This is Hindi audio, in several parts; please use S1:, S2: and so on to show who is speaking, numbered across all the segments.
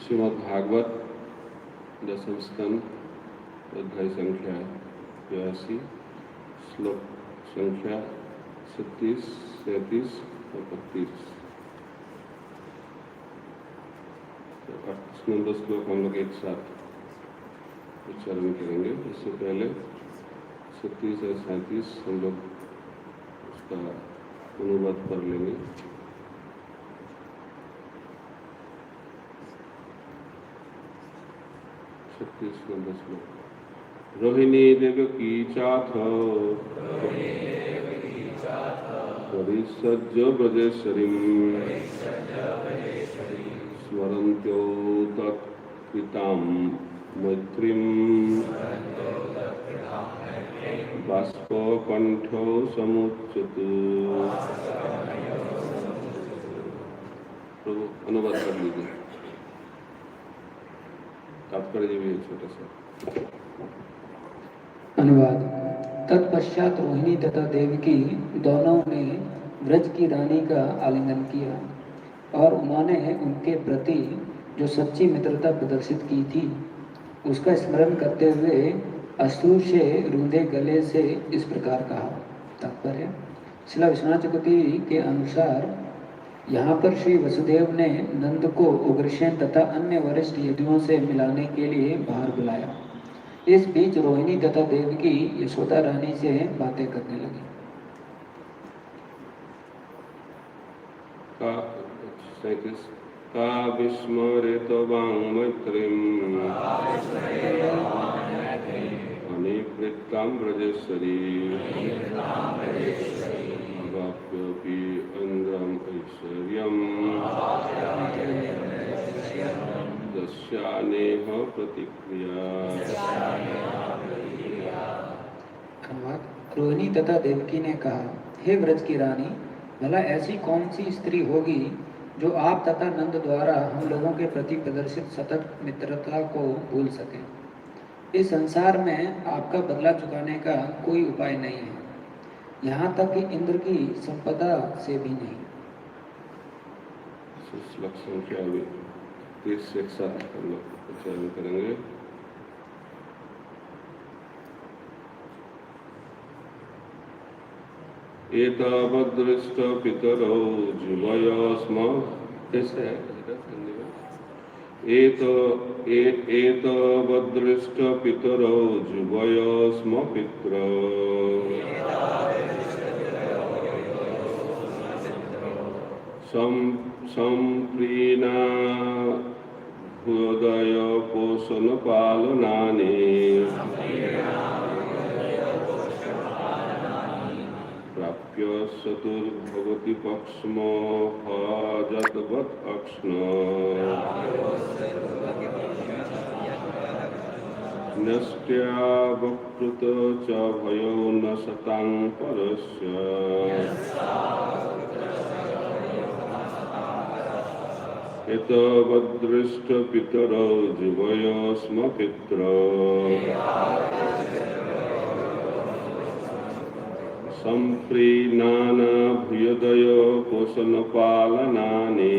S1: श्रीमद् भागवत दसम स्कंद अध्याय संख्या 82 श्लोक संख्या 36, 37 और 32। 38 नंबर श्लोक हम लोग एक साथ उच्चारण करेंगे। इससे पहले 36 और 37 हम लोग उसका अनुवाद कर लेंगे। रोहिणी देवकी चाथ परिसज्य ब्रजेश्वरीं स्मरन्त्यो तत्कृतां मैत्रीं बाष्पकण्ठो समुच्यते। प्रभु अनुवाद कर लीजिए। तात्पर्य भी है छोटा सा
S2: अनुवाद। तत्पश्चात रोहिणी तथा देवकी दोनों ने व्रज की रानी का आलिंगन किया और उन्होंने उनके प्रति जो सच्ची मित्रता प्रदर्शित की थी उसका स्मरण करते हुए अश्रु से रूंधे गले से इस प्रकार कहा। तात्पर्य श्रील विश्वनाथ चक्रवर्ती के अनुसार यहाँ पर श्री वसुदेव ने नंद को उग्रसेन तथा अन्य वरिष्ठ यदुओं से मिलाने के लिए बाहर बुलाया। इस बीच रोहिणी तथा देवकी यशोदा रानी से बातें करने लगी।
S1: का विस्मरेत वाङ्मैत्रीम् अनिवृत्तां ब्रजेश्वरी अवाप्योऽपि इन्द्रम् ऐश्वर्यम् दस्यानेह प्रतिक्रिया।
S2: रोहिणी तथा देवकी ने कहा, हे व्रज की रानी, भला ऐसी कौन सी स्त्री होगी जो आप तथा नंद द्वारा हम लोगों के प्रति प्रदर्शित सतत मित्रता को भूल सके। इस संसार में आपका बदला चुकाने का कोई उपाय नहीं है, यहाँ तक कि इंद्र की संपदा से भी नहीं।
S1: श्लोक संख्या 30 एक साथ हम लोग उच्चारण करेंगे। एतावदृष्ट पितरौ जुवय स्म कैसे एतावदृष्ट पितरौ जुवय स्म पितरौ संप्रीणा हृदय पोषण पालनानि प्राप्य चतुर्भवति पक्ष्मो हजद्वत् अक्ष्ण नष्ट्या वकृत च भयो न शतां परस्य एतावदृष्ट पितरौ जुवय स्म पितरौ संप्रीणाना भूयदय पोषण पालनानि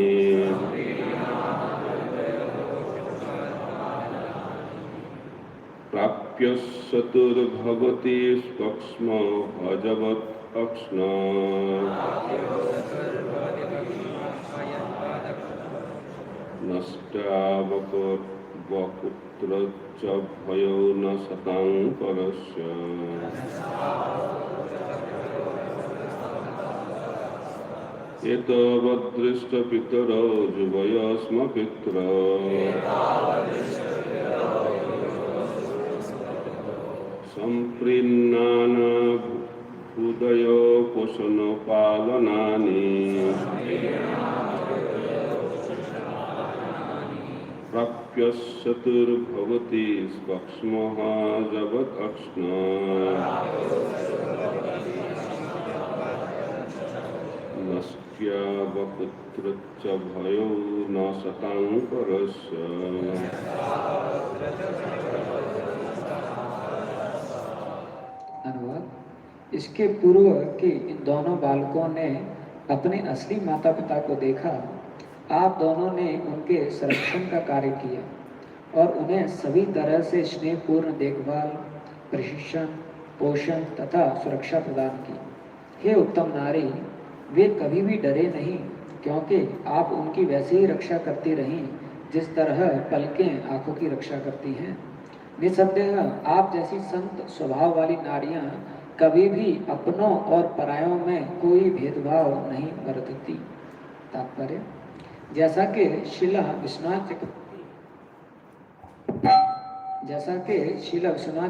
S1: प्राप्य चतुर्भवति पक्ष्म हजवत् अक्ष्ण नष्टावकुत्र च भयो न शतां परस्य एतावदृष्ट पितरौ जुवय स्म पितरौ संप्रीणाना हृदय पोषण पालनानि प्राप्य चतुर्भवति पक्ष्मः जगत् अक्ष्ण नष्ट्या वपुत्र च भयो न शतां परस्य
S2: अनुवाद। इसके पूर्व के इन दोनों बालकों ने अपने असली माता पिता को देखा आप दोनों ने उनके संरक्षण का कार्य किया और उन्हें सभी तरह से स्नेहपूर्ण देखभाल, प्रशिक्षण, पोषण तथा सुरक्षा प्रदान की। हे उत्तम नारी, वे कभी भी डरे नहीं, क्योंकि आप उनकी वैसे ही रक्षा करती रहीं जिस तरह पलकें आंखों की रक्षा करती हैं। निसंदेह आप जैसी संत स्वभाव वाली नारियां कभी भी अपनों और परायों में कोई भेदभाव नहीं बरतती। तात्पर्य, जैसा कि शिला विश्वनाथ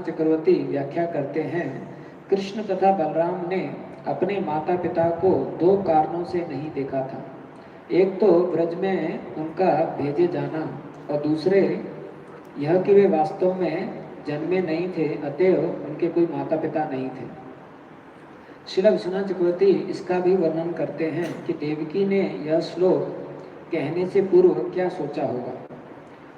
S2: चक्रवर्ती व्याख्या करते हैं, कृष्ण तथा बलराम ने अपने माता पिता को दो कारणों से नहीं देखा था। एक तो ब्रज में उनका भेजे जाना और दूसरे यह कि वे वास्तव में जन्मे नहीं थे, अतएव उनके कोई माता पिता नहीं थे। शिला विश्वनाथ चक्रवर्ती इसका भी वर्णन करते हैं कि देवकी ने यह श्लोक कहने से पूर्व क्या सोचा होगा।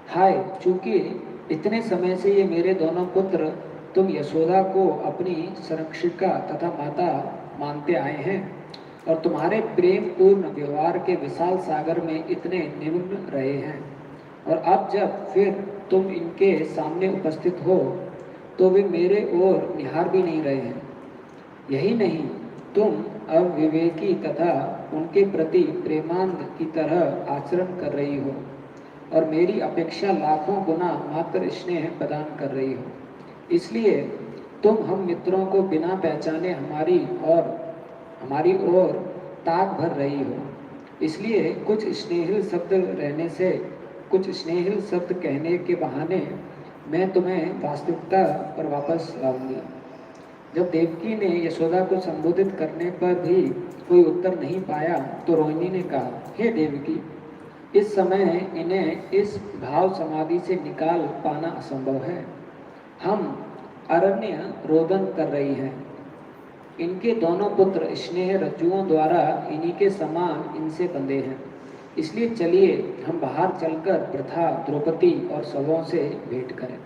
S2: हाय, चूंकि इतने समय से ये मेरे दोनों पुत्र तुम यशोदा को अपनी संरक्षिका तथा माता मानते आए हैं और तुम्हारे प्रेम पूर्ण व्यवहार के विशाल सागर में इतने निमग्न रहे हैं, और अब जब फिर तुम इनके सामने उपस्थित हो तो वे मेरे ओर निहार भी नहीं रहे हैं। यही नहीं, तुम अविवेकी तथा उनके प्रति प्रेमांध की तरह आचरण कर रही हो और मेरी अपेक्षा लाखों गुना मात्र स्नेह प्रदान कर रही हो। इसलिए तुम हम मित्रों को बिना पहचाने हमारी ओर ताक भर रही हो। इसलिए कुछ स्नेहिल शब्द कहने के बहाने मैं तुम्हें वास्तविकता पर वापस लाऊंगी। जब देवकी ने यशोदा को संबोधित करने पर भी कोई उत्तर नहीं पाया तो रोहिणी ने कहा, हे देवकी, इस समय इन्हें इस भाव समाधि से निकाल पाना असंभव है। हम अरण्य रोदन कर रही हैं। इनके दोनों पुत्र स्नेह रज्जुओं द्वारा इन्हीं के समान इनसे बंधे हैं। इसलिए चलिए हम बाहर चलकर प्रथा द्रौपदी और सबों से भेंट करें।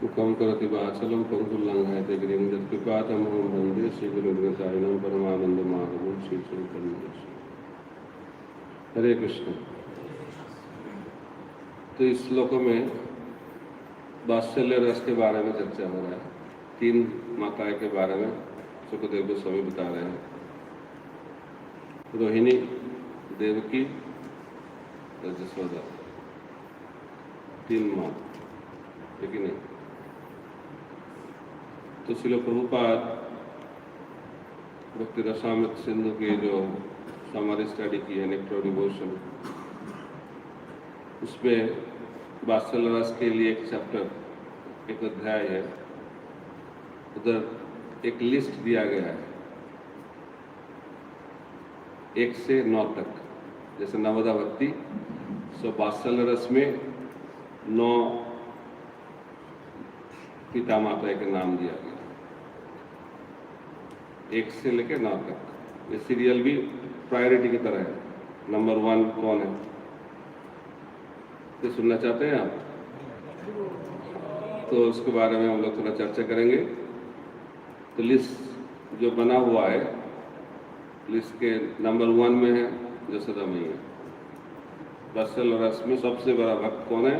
S1: मुखम करति वाचलम पंकुलंघयते गिरिं यत्कृपातमहं वन्दे श्रीगुरुग्रसायिनं परमानन्दमाधवं श्रीचैतन्यदेवं। हरे कृष्ण। तो इस श्लोक में वात्सल्य रस के बारे में चर्चा हो रहा है। तीन माताएं के बारे में सुखदेव गोस्वामी बता रहे हैं, रोहिणी, देवकी और यशोदा। तीन माँ, लेकिन नहीं। तो श्रील प्रभुपाद भक्ति रसामृत सिंधु की जो हमारी स्टडी की है नेक्टर डिवोशन, उसमें वात्सल्य रस के लिए एक चैप्टर, एक अध्याय है। उधर एक लिस्ट दिया गया है 1 से 9 तक, जैसे नवदा भक्ति। सो वात्सल्य रस में 9 पिता माता के नाम दिया गया, 1 से लेकर 9 तक। ये सीरियल भी प्रायोरिटी की तरह है। नंबर 1 कौन है, तो सुनना चाहते हैं आप? तो उसके बारे में हम लोग थोड़ा चर्चा करेंगे। तो लिस्ट जो बना हुआ है, लिस्ट के नंबर 1 में है यशोदा मैया। वात्सल्य रस में सबसे बड़ा भक्त कौन है?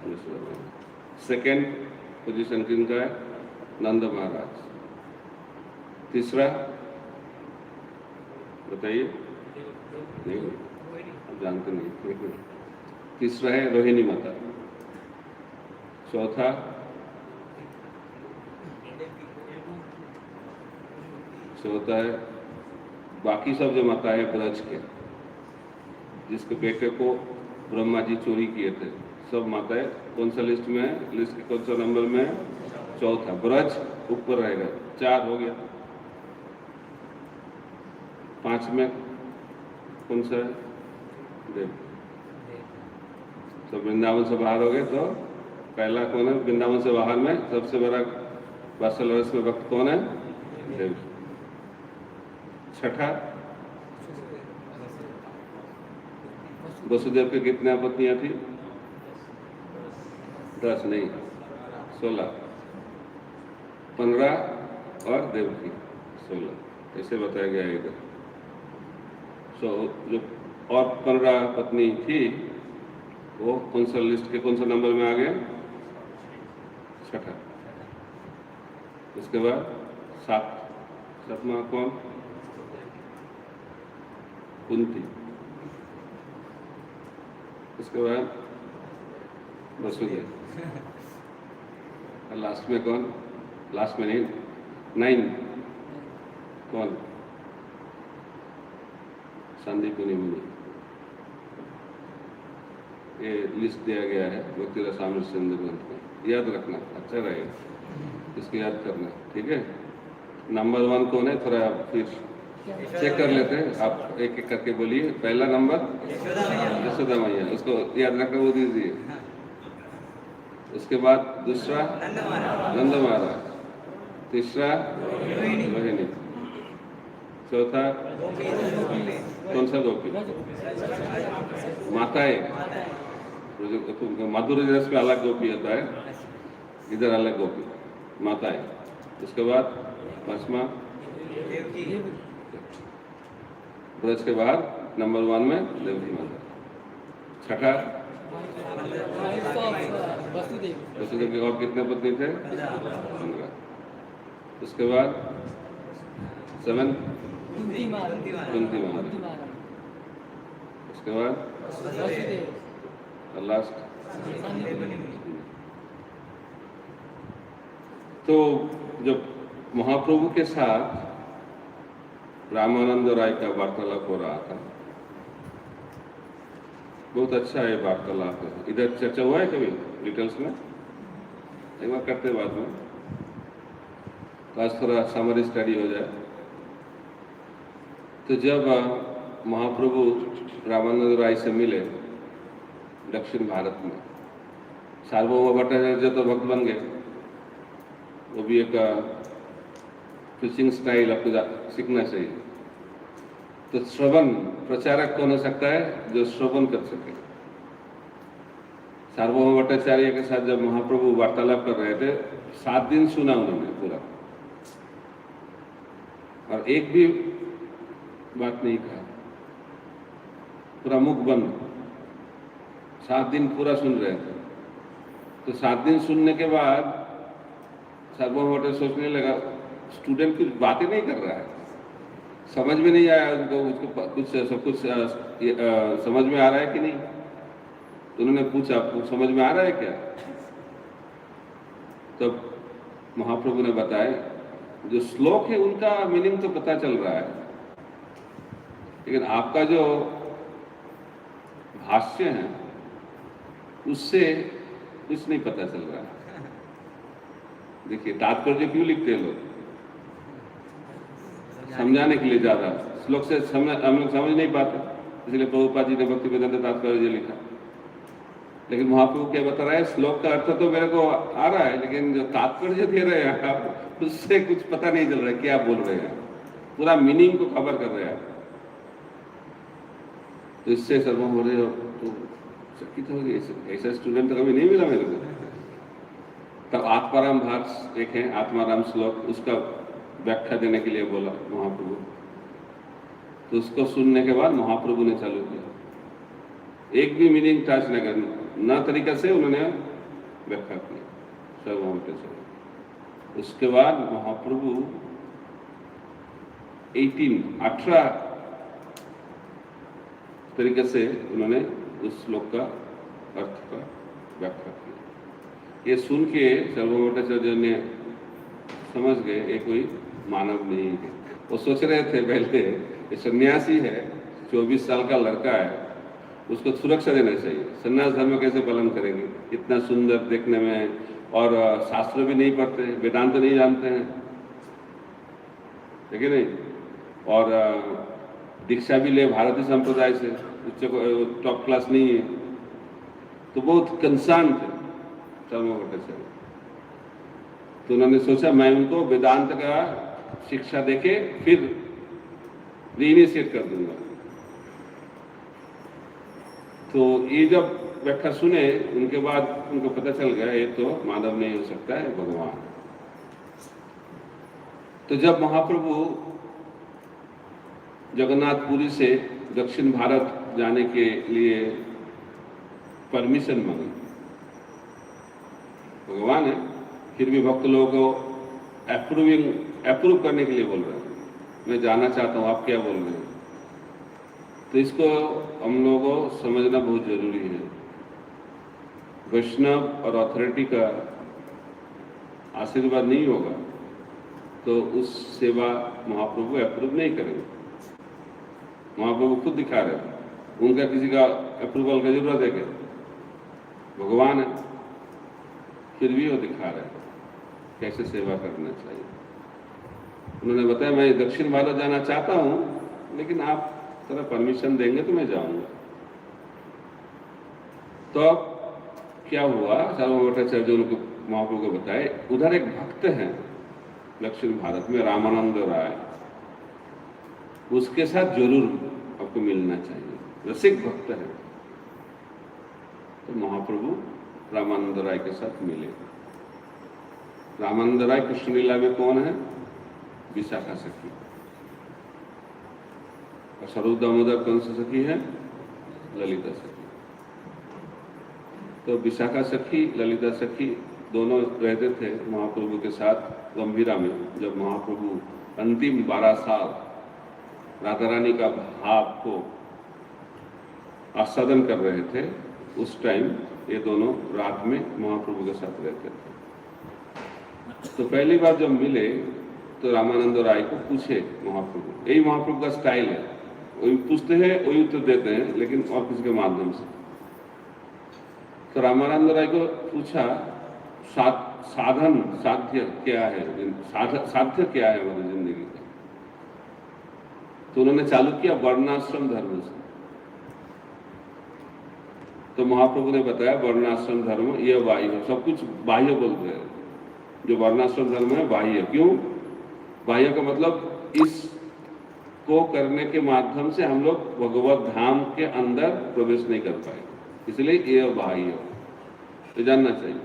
S1: यशोदा मैया। सेकेंड पोजीशन किनका है? नंद महाराज। तीसरा बताइए, नहीं आप जानते नहीं। तीसरा है रोहिणी माता। चौथा है बाकी सब जो माता है ब्रज के, जिसके बेटे को ब्रह्मा जी चोरी किए थे, सब माताएं कौन सा लिस्ट में है? लिस्ट के कौन सा नंबर में है? चौथा। ब्रज ऊपर रहेगा। 4 हो गया। 5 में कौन सा है? देव। तो वृंदावन से बाहर हो गए, तो पहला कौन है वृंदावन से बाहर में? सबसे बड़ा वात्सल्य रस में भक्त कौन है? देव। छठा, वसुदेव की कितनी पत्नियां थी? 10 नहीं, 16, 15 और देव की 16, ऐसे बताया गया है इधर। सो जो और 15 पत्नी थी वो कौन सा लिस्ट के कौन सा नंबर में आ गया? छठा। उसके बाद सातवां कौन? कुंती। उसके बाद वसुदेव। और लास्ट में कौन? लास्ट में नहीं, 9 कौन? संदीपनी मुनि। ये लिस्ट दिया गया है भक्ति रसामृत सिंधु ग्रंथ में, याद रखना, अच्छा रहेगा इसको याद करना, ठीक है। नंबर 1 कौन है? थोड़ा फिर चेक कर लेते हैं, आप एक एक करके बोलिए। पहला नंबर यशोदा मैया, उसको याद रखना, वो दीजिए। उसके बाद दूसरा नंद महाराज, तीसरा रोहिणी, चौथा कौन सा गोपी? माताएं। माधुर्य रस में अलग गोपी होता है, इधर अलग गोपी, माताएं। उसके बाद भस्मा, ब्रज के बाहर नंबर 1 में देवकी माता। छठा वसुदेव के और कितने पत्नी थे? 15। उसके बाद 7 कुंती माता। उसके बाद लास्ट। तो जब महाप्रभु के साथ रामानंद राय का वार्तालाप हो रहा था, बहुत अच्छा है वार्तालाप है। इधर चर्चा हुआ है कभी डिटेल्स में? एक बार करते बाद में, तो आज थोड़ा समरी स्टडी हो जाए। तो जब महाप्रभु रामानंद राय से मिले दक्षिण भारत में, सार्वभौम भट्टाचार्य तो भक्त बन गए, वो भी एक प्रीचिंग स्टाइल आपको सीखना चाहिए। तो श्रवण प्रचारक कौन हो सकता है? जो श्रवण कर सके। सार्वभौम भट्टाचार्य के साथ जब महाप्रभु वार्तालाप कर रहे थे, 7 दिन सुना उन्होंने पूरा, और एक भी बात नहीं कहा, पूरा मुख बंद। 7 दिन पूरा सुन रहे थे। तो 7 दिन सुनने के बाद सार्वभौम भट्टाचार्य सोचने लगा, स्टूडेंट कुछ बातें नहीं कर रहा है, समझ में नहीं आया उनको, उसको कुछ सब कुछ समझ में आ रहा है कि नहीं। तो उन्होंने पूछा, आपको समझ में आ रहा है क्या? तब महाप्रभु ने बताया, जो श्लोक है उनका मीनिंग तो पता चल रहा है, लेकिन आपका जो भाष्य है उससे कुछ नहीं पता चल रहा है। देखिए तात्पर्य क्यों लिखते हैं लोग? समझाने के लिए ज्यादा, श्लोक से हम लोग समझ नहीं पाते, इसलिए प्रभुपाद जी ने भक्ति वेदांत तात्पर्य लिखा। लेकिन महाप्रभु क्या बता रहा है, श्लोक का अर्थ तो मेरे को आ रहा है, लेकिन जो तात्पर्य दे रहे हैं आप, उससे कुछ पता नहीं चल रहा है क्या बोल रहे हैं, पूरा मीनिंग को खबर कर रहे हैं। तो इससे सर्वम हो रहे हो तो चकित हो गए, ऐसा स्टूडेंट तो कभी नहीं मिला मेरे को। तब आत्माराम भाग एक है, आत्माराम श्लोक, उसका व्याख्या देने के लिए बोला महाप्रभु। तो उसको सुनने के बाद महाप्रभु ने चालू किया, एक भी मीनिंग टच न करना, न तरीका से उन्होंने व्याख्या की सर्वभौम से। उसके बाद महाप्रभु 18 तरीके से उन्होंने उस श्लोक का अर्थ का व्याख्या की। ये सुन के सर्वभौम भट्टाचार्य ने समझ गए ये कोई मानव नहीं है। वो सोच रहे थे पहले, ये सन्यासी है, 24 साल का लड़का है, उसको सुरक्षा देना चाहिए, सन्यास धर्म कैसे पालन करेंगे, इतना सुंदर देखने में, और शास्त्र भी नहीं पढ़ते, वेदांत नहीं जानते हैं, ठीक है नहीं, और दीक्षा भी ले भारतीय संप्रदाय से, उच्च टॉप क्लास नहीं है, तो बहुत कंसर्न थे सर्वभौम भट्टाचार्य। तो उन्होंने सोचा मैं उनको वेदांत का शिक्षा देके फिर रीइनिशिएट कर दूंगा। तो ये जब व्याख्या सुने उनके बाद उनको पता चल गया ये तो मानव नहीं हो सकता है, भगवान। तो जब महाप्रभु जगन्नाथपुरी से दक्षिण भारत जाने के लिए परमिशन मांगी। भगवान है, फिर भी भक्त लोगों को अप्रूव करने के लिए बोल रहे हैं, मैं जाना चाहता हूँ, आप क्या बोल रहे हैं। तो इसको हम लोगों को समझना बहुत जरूरी है। वैष्णव और अथॉरिटी का आशीर्वाद नहीं होगा तो उस सेवा महाप्रभु अप्रूव नहीं करेंगे। महाप्रभु खुद दिखा रहे हैं, उनका किसी का अप्रूवल का जरूरत है क्या? भगवान है, फिर भी वो दिखा रहे हैं कैसे सेवा करना चाहिए। उन्होंने बताया मैं दक्षिण भारत जाना चाहता हूं, लेकिन आप थोड़ा परमिशन देंगे तो मैं जाऊंगा। तो अब क्या हुआ, सार्वभौम भट्टाचार्य जो उनको महाप्रभु को बताए, उधर एक भक्त हैं दक्षिण भारत में, रामानंद राय, उसके साथ जरूर आपको मिलना चाहिए, रसिक भक्त है। तो महाप्रभु रामानंद राय के साथ मिले। रामानंद राय कृष्ण लीला में कौन है? विशाखा सखी। और स्वरूप दामोदर कौन सी सखी है? ललिता सखी। तो विशाखा सखी, ललिता सखी दोनों रहते थे महाप्रभु के साथ गंभीरा में। जब महाप्रभु अंतिम 12 साल राधा रानी का भाव को आस्वादन कर रहे थे, उस टाइम ये दोनों रात में महाप्रभु के साथ रहते थे। तो पहली बार जब मिले तो रामानंद राय को पूछे महाप्रभु, यही महाप्रभु का स्टाइल है, वही पूछते हैं वही उत्तर देते हैं, लेकिन और किसी के माध्यम से। तो रामानंद राय को पूछा साध्य क्या है, साध्य क्या है हमारी जिंदगी का। तो उन्होंने चालू किया वर्णाश्रम धर्म से। तो महाप्रभु ने बताया वर्णाश्रम धर्म ये बाह्य, सब कुछ बाह्य बोलते हैं। जो वर्णाश्रम धर्म है बाह्य। क्यों बाह्य का मतलब इस को करने के माध्यम से हम लोग भगवत धाम के अंदर प्रवेश नहीं कर पाए, इसलिए ये बाह्य, तो जानना चाहिए।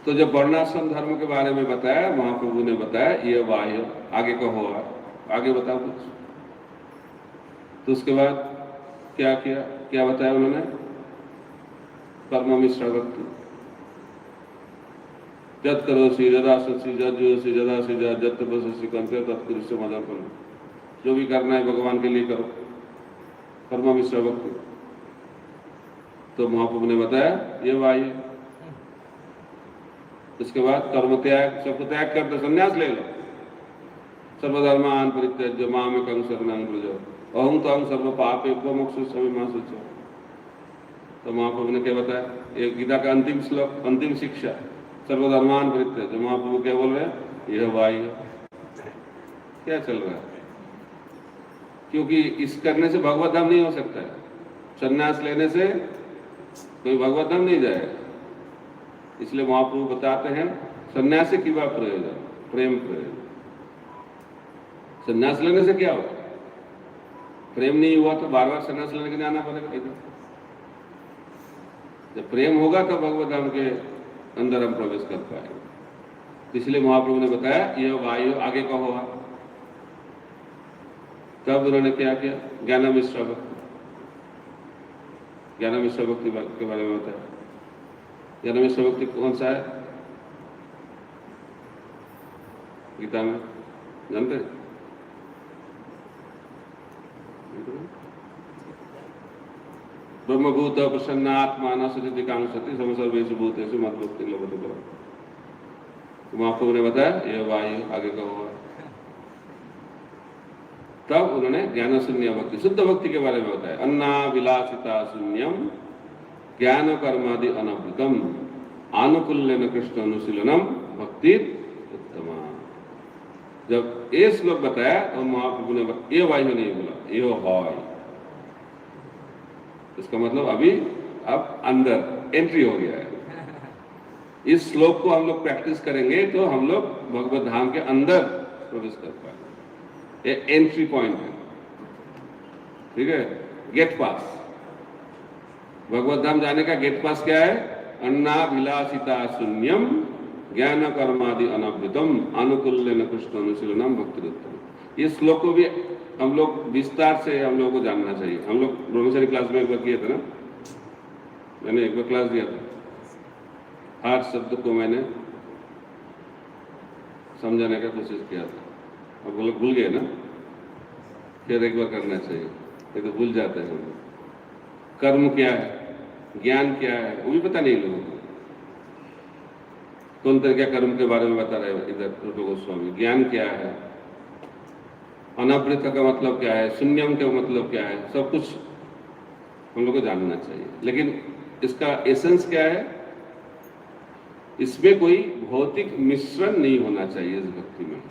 S1: तो जब वर्णाश्रम धर्म के बारे में बताया, महाप्रभु ने बताया ये बाह्य, आगे का होगा, आगे बताओ कुछ। तो उसके बाद क्या किया, क्या बताया उन्होंने? कर्म मिश्र भक्ति, जत करोसि जदा ससी जद जोसी जदा से जत तपस्सी करते तत्कृष्य मदर्पण। जो भी करना है भगवान के लिए करो, कर्म मिश्र भक्ति। तो महाप्रभु ने बताया ये वायु। उसके बाद कर्म त्याग, सबको त्याग करते संन्यास ले लो। सर्वधर्मान परित्यज्य मामेकं शरणं व्रज अहं त्वां सर्व पापेभ्यो मोक्षयिष्यामि मा शुचः। तो महाप्रभु ने क्या बताया? ये गीता का अंतिम श्लोक, अंतिम शिक्षा, सर्वधर्मान परित्यज्य। महाप्रभु क्या बोल रहे हैं? यह वायु क्या चल रहा है? क्योंकि इस करने से भगवत धाम नहीं हो सकता है। संन्यास लेने से कोई भगवत धाम नहीं जाएगा। इसलिए महाप्रभु बताते हैं संन्यास से की बात प्रयोजन, प्रेम प्रयोजन। संन्यास लेने से क्या होगा? प्रेम नहीं हुआ तो बार बार संन्यास लेने के जाना पड़ेगा इधर। जब प्रेम होगा तो भगवत धाम के अंदर हम प्रवेश कर पाएंगे। इसलिए महाप्रभु ने बताया यह वायु, आगे का होगा। तब उन्होंने क्या किया? ज्ञान मिश्र भक्ति, ज्ञान मिश्र भक्ति के बारे में बताया। ज्ञान मिश्र भक्ति कौन सा है गीता में, जानते हैं? ब्रह्मभूत प्रसन्नात्मा सती कांक्षति समसर्वेषु भूतेषु मद्भक्ति लभते परम्। तो महाप्रभु ने बताया यह वायु, आगे का होगा। तब उन्होंने ज्ञान शून्य भक्ति, शुद्ध भक्ति के बारे में बताया। अन्ना विलासिता शून्यम ज्ञान कर्मादि अनवृतम आनुकूल्यन कृष्ण अनुशीलनम भक्ति उत्तमा। जब ये श्लोक बताया तो महाप्रभु ने ये वायु नहीं बोला, ये वायु। इसका मतलब अभी अब अंदर एंट्री हो गया है। इस श्लोक को हम लोग प्रैक्टिस करेंगे तो हम लोग भगवत धाम के अंदर प्रवेश कर पाएंगे। ये एंट्री पॉइंट है, ठीक है, गेट पास। भगवत धाम जाने का गेट पास क्या है? अन्नाभिलाषिता शून्यम ज्ञान कर्मादि अनवृतम अनुकूल्यन कृष्ण अनुशीलनम भक्तिरुत्तम। इस श्लोक को भी हम लोग विस्तार से हम लोगों को जानना चाहिए। हम लोग ब्रह्मचारी क्लास में एक बार किए थे ना, मैंने एक बार क्लास दिया था, हर शब्द को मैंने समझाने का कोशिश किया था। अब वो लोग भूल गए ना, फिर एक बार करना चाहिए, ये तो भूल जाते हैं हम लोग। कर्म क्या है, ज्ञान क्या है, वो भी पता नहीं लोगों को। कौन तरह के कर्म के बारे में बता रहे हैं इधर रूप गोस्वामी। ज्ञान क्या है, अनावृत का मतलब क्या है, शून्यम का मतलब क्या है, सब कुछ हम लोग को जानना चाहिए। लेकिन इसका एसेंस क्या है, इसमें कोई भौतिक मिश्रण नहीं होना चाहिए। इस भक्ति में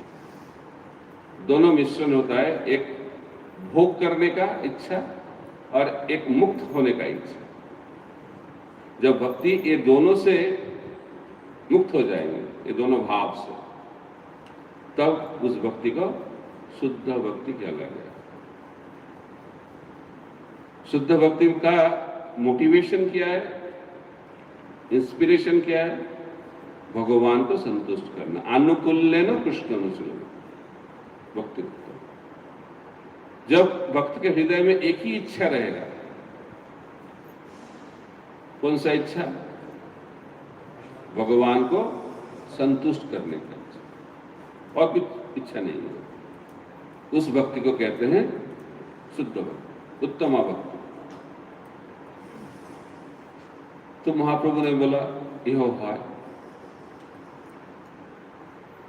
S1: दोनों मिश्रण होता है, एक भोग करने का इच्छा और एक मुक्त होने का इच्छा। जब भक्ति ये दोनों से मुक्त हो जाएंगे, ये दोनों भाव से, तब उस भक्ति को शुद्ध भक्ति कहलाएगा। शुद्ध भक्ति का मोटिवेशन क्या है, इंस्पिरेशन क्या है, भगवान को संतुष्ट करना। अनुकूल्येन कृष्ण अनुशीलन भक्ति। जब भक्त के हृदय में एक ही इच्छा रहेगा, कौन सा इच्छा, भगवान को संतुष्ट करने का इच्छा, और कुछ इच्छा नहीं है, उस भक्ति को कहते हैं शुद्ध भक्ति, उत्तमा भक्ति। तो महाप्रभु ने बोला यह है।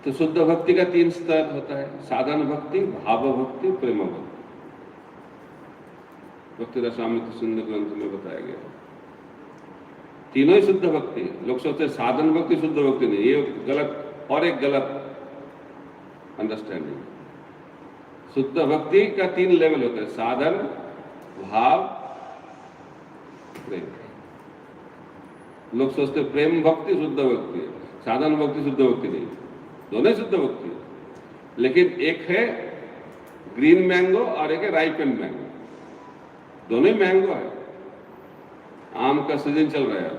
S1: तो शुद्ध भक्ति का 3 स्तर होता है, साधन भक्ति, भाव भक्ति, प्रेम भक्ति। भक्ति रसामृत सिंधु ग्रंथ में बताया गया। तीनों ही शुद्ध भक्ति। लोग सोचते हैं साधन भक्ति शुद्ध भक्ति नहीं, ये गलत, और एक गलत अंडरस्टैंडिंग। शुद्ध भक्ति का 3 लेवल होता है, साधन, भाव, प्रेम। लोग सोचते हैं प्रेम भक्ति शुद्ध भक्ति है, साधन भक्ति शुद्ध भक्ति नहीं, दोनों शुद्ध भक्ति है। लेकिन एक है ग्रीन मैंगो और एक है राइपेंड मैंगो, दोनों ही मैंगो है। आम का सीजन चल रहा है,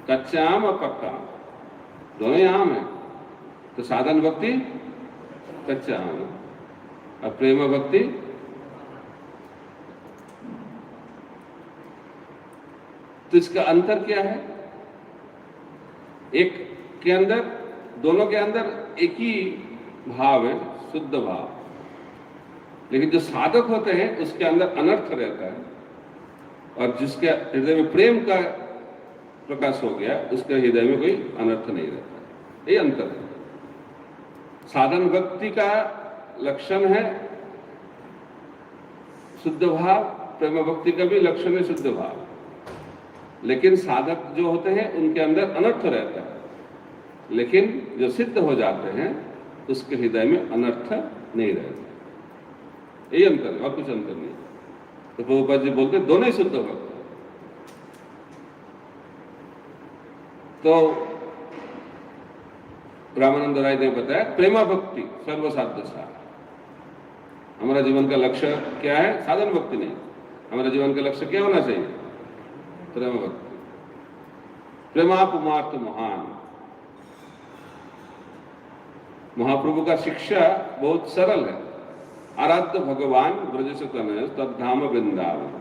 S1: कच्चा आम और पक्का आम, दोनों ही आम है। तो साधन भक्ति कच्चा आम है और प्रेम भक्ति तो इसका अंतर क्या है, एक के अंदर, दोनों के अंदर एक ही भाव है, शुद्ध भाव। लेकिन जो साधक होते हैं उसके अंदर अनर्थ रहता है, और जिसके हृदय में प्रेम का प्रकाश हो गया उसके हृदय में कोई अनर्थ नहीं रहता। ये अंतर है। साधन भक्ति का लक्षण है शुद्ध भाव, प्रेम भक्ति का भी लक्षण है शुद्ध भाव। लेकिन साधक जो होते हैं उनके अंदर अनर्थ रहता है, लेकिन जो सिद्ध हो जाते हैं उसके हृदय में अनर्थ नहीं रहता। यही अंतर है और कुछ अंतर नहीं। तो प्रभुपाद जी बोलते दोनों ही शुद्ध भक्त। तो रामानंद राय ने बताया प्रेमा भक्ति सर्वसाध्य सार। हमारा जीवन का लक्ष्य क्या है, साधन भक्ति नहीं, हमारा जीवन का लक्ष्य क्या होना चाहिए, प्रेम भक्ति। प्रेमापुमार्थ महान। महाप्रभु का शिक्षा बहुत सरल है। आराध्य भगवान ब्रज तनय तद्धाम वृंदावन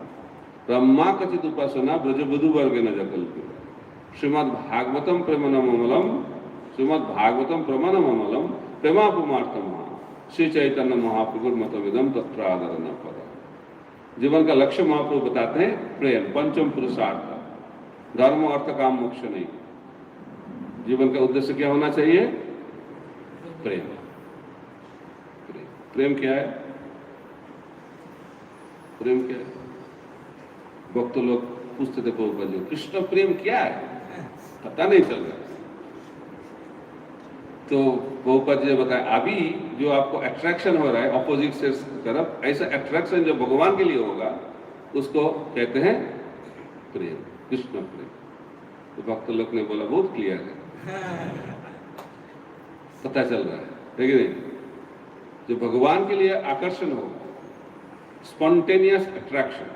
S1: ब्रह्मा कचित उपासना ब्रज बुधु वर्ग न जकल्पि। श्रीमद् भागवतम प्रेमनमलम, श्रीमद् भागवतम प्रमाणमलम प्रेमापुमार्थ महान। श्री चैतन्य महाप्रभु मतविदम तत्रादर न पद। जीवन का लक्ष्य महाप्रभु बताते हैं प्रेम, पंचम पुरुषार्थ, धर्म अर्थ काम मोक्ष नहीं। जीवन का उद्देश्य क्या होना चाहिए, प्रेम। प्रेम क्या है, प्रेम क्या है। भक्त लोग पूछते थे प्रभुपाद जी कृष्ण प्रेम क्या है, पता नहीं चल रहा। तो प्रभुपाद जी ने बताया अभी जो आपको अट्रैक्शन हो रहा है ऑपोजिट से तरफ, ऐसा अट्रैक्शन जो भगवान के लिए होगा उसको कहते हैं प्रेम, कृष्ण प्रेम। तो भक्त लोग ने बोला बहुत क्लियर है, पता चल रहा है कि नहीं। जो भगवान के लिए आकर्षण होगा, स्पॉन्टेनियस अट्रैक्शन।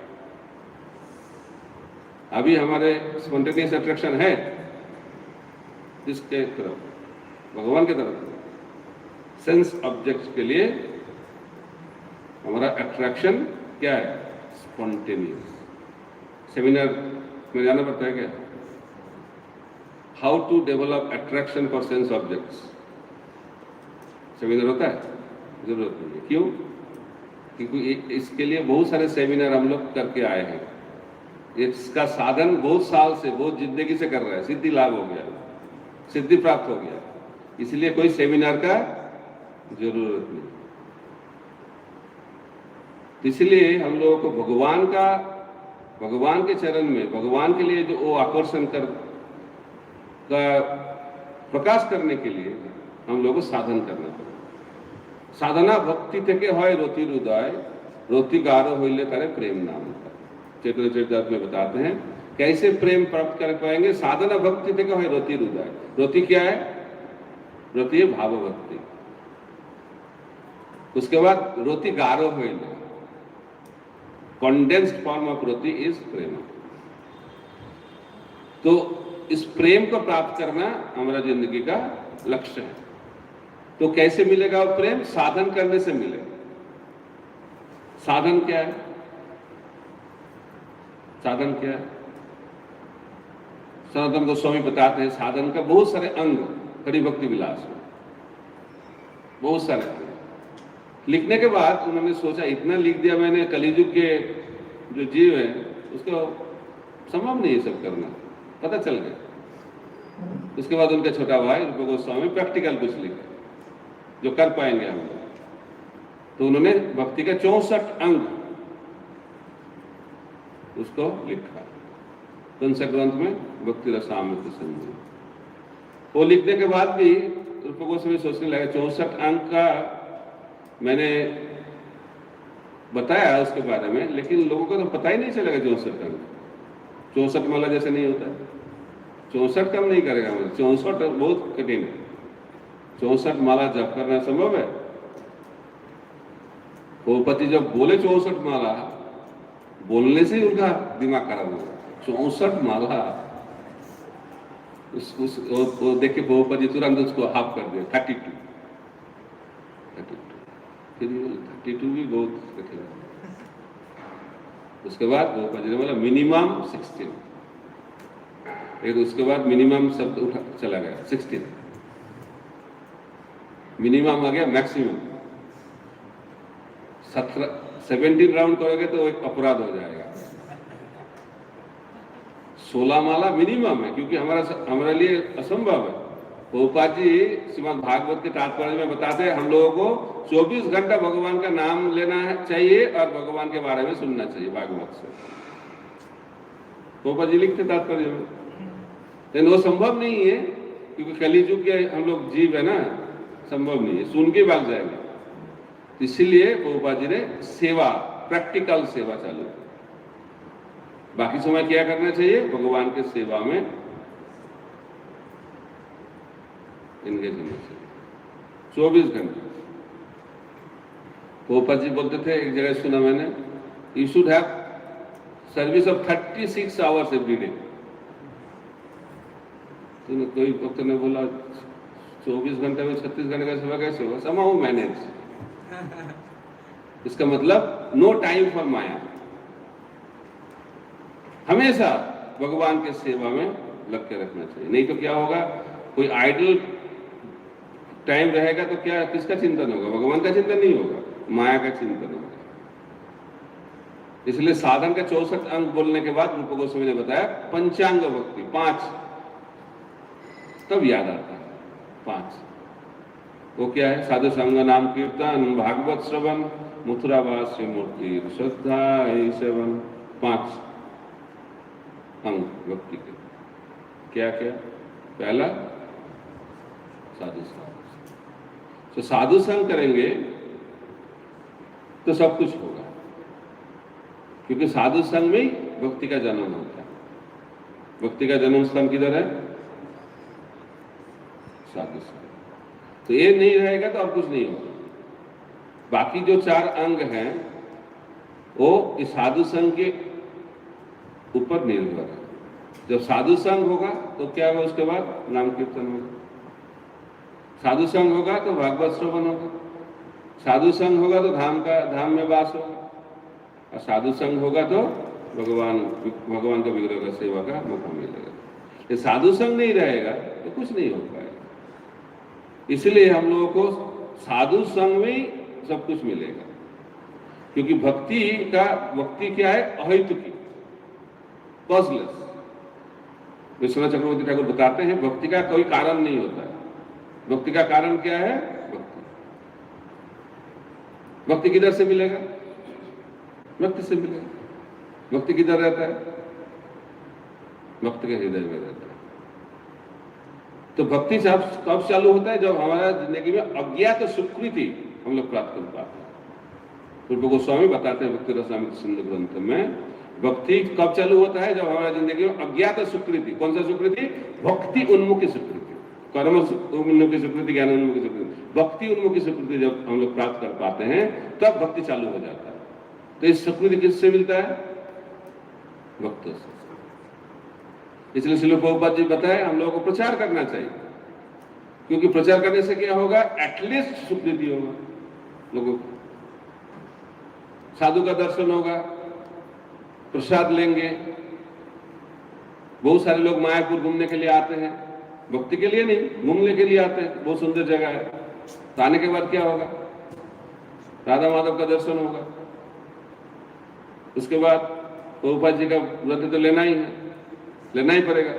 S1: अभी हमारे स्पॉन्टेनियस अट्रैक्शन है किसके तरफ, भगवान के तरफ। सेंस ऑब्जेक्ट्स के लिए हमारा अट्रैक्शन क्या है? स्पॉन्टेनियस। सेमिनार में जाना पड़ता है क्या? How to develop attraction for sense objects, seminar होता है? जरूरत नहीं है। क्यों? क्योंकि इसके लिए बहुत सारे सेमिनार हम लोग करके आए हैं। इसका साधन बहुत साल से, बहुत जिंदगी से कर रहे हैं, सिद्धि लाभ हो गया, सिद्धि प्राप्त हो गया, इसलिए कोई सेमिनार का जरूरत नहीं। इसलिए हम लोगों को भगवान के चरण में, भगवान के लिए जो वो आकर्षण का प्रकाश करने के लिए हम लोगों को साधन करना पड़ेगा। साधना भक्ति থেকে হয় রতি হৃদয়, রতি গাঢ় হইলে তারে प्रेम नाम होता है। चैतन्य चरितामृत में बताते हैं कैसे प्रेम प्राप्त कर पाएंगे। साधना भक्ति থেকে হয় রতি हृदय। रति क्या है? रति है भाव भक्ति। उसके बाद रति गाढ़ होइले, condensed form of rati is prem. तो इस प्रेम को प्राप्त करना हमारा जिंदगी का लक्ष्य है। तो कैसे मिलेगा वो प्रेम? साधन करने से मिलेगा। साधन क्या है? साधन क्या है? सनातन गोस्वामी बताते हैं साधन का बहुत सारे अंग हरि भक्ति विलास में, बहुत सारे अंग। लिखने के बाद उन्होंने सोचा इतना लिख दिया मैंने, कलियुग के जो जीव है उसको संभव नहीं है सब करना, पता चल गया। उसके बाद उनका छोटा भाई रूप गोस्वामी प्रैक्टिकल कुछ लिखा जो कर पाएंगे हम लोग। तो उन्होंने भक्ति का 64 अंग उसको लिखा कौन सा ग्रंथ में? भक्ति रसामृत सिंधु। वो लिखने के बाद भी रूप गोस्वामी सोचने लगे 64 अंग का मैंने बताया उसके बारे में, लेकिन लोगों को तो पता ही नहीं चलेगा 64 अंग। 64 माला जैसे नहीं होता है, 64 कम नहीं करेगा, 64 बहुत कठिन है। 64 माला जप करना संभव है? गोपति जब बोले 64 माला, बोलने से ही उनका दिमाग खराब हो। 64 माला वो देख के गोपति तुरंत उसको हाफ कर दिया 32। फिर 32 भी बहुत कठिन है। उसके बाद गोपति ने बोला मिनिमम 16, फिर उसके बाद मिनिमम शब्द उठा चला गया 16, मिनिमम आ गया मैक्सिमम। 17 राउंड करोगे तो एक अपराध हो जाएगा। 16 माला मिनिमम है, क्योंकि हमारे लिए असंभव है। प्रभुपाद जी श्रीमद् भागवत के तात्पर्य में बताते हैं हम लोगों को 24 घंटा भगवान का नाम लेना चाहिए और भगवान के बारे में सुनना चाहिए भागवत से। प्रभुपाद जी लिखते तात्पर्य में, लेकिन वो संभव नहीं है क्योंकि कलियुग के हम लोग जीव है ना, संभव नहीं है, सुन के भाग जाएंगे। इसीलिए प्रभुपाद जी ने सेवा, प्रैक्टिकल सेवा चालू की। बाकी समय क्या करना चाहिए? भगवान के सेवा में एंगेज होना चाहिए 24 घंटे। प्रभुपाद जी बोलते थे, एक जगह सुना मैंने, you should have service of 36 hours every day. तो कोई वक्त ने बोला 24 घंटे में 36 घंटे का सेवा कैसे होगा? somehow manage. इसका मतलब नो टाइम फॉर माया, हमेशा भगवान के सेवा में लग के रखना चाहिए। नहीं तो क्या होगा, कोई आइडल टाइम रहेगा तो क्या, किसका चिंतन होगा? भगवान का चिंतन नहीं होगा, माया का चिंतन होगा। इसलिए साधन का 64 अंग बोलने के बाद रूप गोस्वामी ने बताया पंचांग भक्ति 5, तब याद आता है 5। वो क्या है? साधु संग, नाम कीर्तन, भागवत श्रवण, मथुरावास मूर्ति, श्रद्धा, सेवन। 5 अंग भक्ति के। क्या क्या? पहला साधु संग। तो साधु संग करेंगे तो सब कुछ होगा, क्योंकि साधु संग में ही भक्ति का जन्म होता है। भक्ति का जन्म स्थान किधर है? साधु संग। तो ये नहीं रहेगा तो और कुछ नहीं होगा। बाकी जो 4 अंग हैं वो इस साधु संग के ऊपर निर्भर है। जब साधु संग होगा तो क्या होगा? उसके बाद नाम कीर्तन होगा। साधु संग होगा तो भागवत श्रवण होगा। साधु संग होगा तो धाम में वास होगा, और साधु संग होगा तो भगवान का विग्रह का सेवा का मौका मिलेगा। ये साधु संग नहीं रहेगा तो कुछ नहीं हो पाएगा। इसलिए हम लोगों को साधु संग में सब कुछ मिलेगा, क्योंकि भक्ति क्या है? अहेतुकी, कॉजलेस। विश्वनाथ चक्रवर्ती ठाकुर बताते हैं भक्ति का कोई कारण नहीं होता है। भक्ति का कारण क्या है? भक्ति किधर से मिलेगा? भक्ति से मिलेगा। भक्ति किधर रहता है? भक्त के हृदय में रहता है। तो भक्ति कब चालू होता है? जब हमारा जिंदगी में अज्ञात स्वीकृति हम लोग प्राप्त कर पाते हैं। पूर्व गोस्वामी बताते हैं भक्ति रसामृत सिंधु ग्रंथ में, भक्ति कब चालू होता है? जब हमारा जिंदगी में अज्ञात स्वीकृति, कौन सा स्वीकृति? भक्ति उन्मुखी स्वीकृति, कर्म उन्मुखी स्वीकृति, ज्ञान उन्मुखी स्वीकृति। भक्ति उन्मुखी स्वीकृति जब हम लोग प्राप्त कर पाते हैं तब भक्ति चालू हो जाता है। तो इस स्वीकृति किससे मिलता है? भक्तों से। इसलिए श्रील प्रभुपाद जी बताए हम लोगों को प्रचार करना चाहिए, क्योंकि प्रचार करने से क्या होगा? एटलीस्ट स्वीकृति होगा लोगों को, साधु का दर्शन होगा, प्रसाद लेंगे। बहुत सारे लोग मायापुर घूमने के लिए आते हैं, भक्ति के लिए नहीं, घूमने के लिए आते हैं। बहुत सुंदर जगह है। तो आने के बाद क्या होगा? राधा माधव का दर्शन होगा। उसके बाद प्रभुपाद जी का व्रत तो लेना ही है, लेना ही पड़ेगा।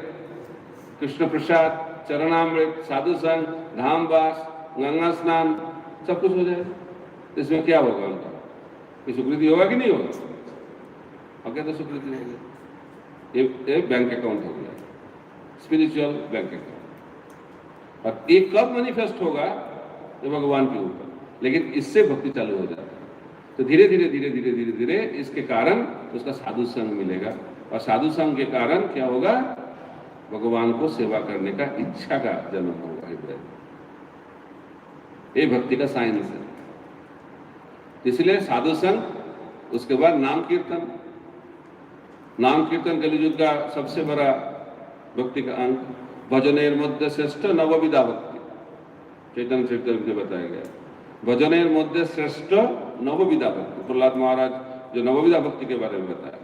S1: कृष्ण प्रसाद, चरणामृत, साधु संग, धामवास, गंगा स्नान, सब कुछ हो जाएगा। इसमें क्या होगा उनका? स्वीकृति होगा कि नहीं होगा? अगर तो स्वीकृति होगी। एक बैंक अकाउंट हो गया, स्पिरिचुअल बैंक अकाउंट। और ये कब मैनिफेस्ट होगा? तो भगवान के ऊपर। लेकिन इससे भक्ति चालू हो जाता है। तो धीरे धीरे धीरे धीरे धीरे धीरे इसके कारण उसका साधु संग मिलेगा, और साधु संग के कारण क्या होगा? भगवान को सेवा करने का इच्छा का जन्म होगा हृदय। ये भक्ति का साइंस है। इसलिए साधु संग, उसके बाद नाम कीर्तन। नाम कीर्तन कलियुग का सबसे बड़ा भक्ति का अंग। भजनेर मध्य श्रेष्ठ नवविधा भक्ति, चैतन्य चरितामृत में बताया गया। भजनेर मध्य श्रेष्ठ नवविधा भक्ति। प्रहलाद महाराज जो नवविधा भक्ति के बारे में बताया,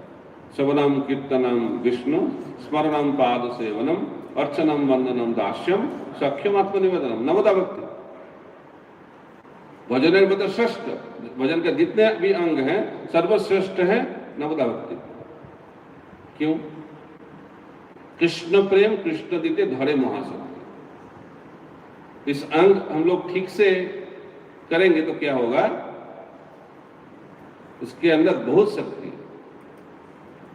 S1: श्रवणम कीर्तनम विष्णु, स्मरणम पाद सेवनम, अर्चनम वंदनम दास्यम, सख्यम आत्मनिवेदनम, नवदा भक्ति। भजनेर मध्य श्रेष्ठ, भजन के जितने भी अंग हैं सर्वश्रेष्ठ है नवदा भक्ति। क्यों? कृष्ण प्रेम कृष्ण दीते धरे महाशक्ति। इस अंग हम लोग ठीक से करेंगे तो क्या होगा? उसके अंदर बहुत शक्ति है,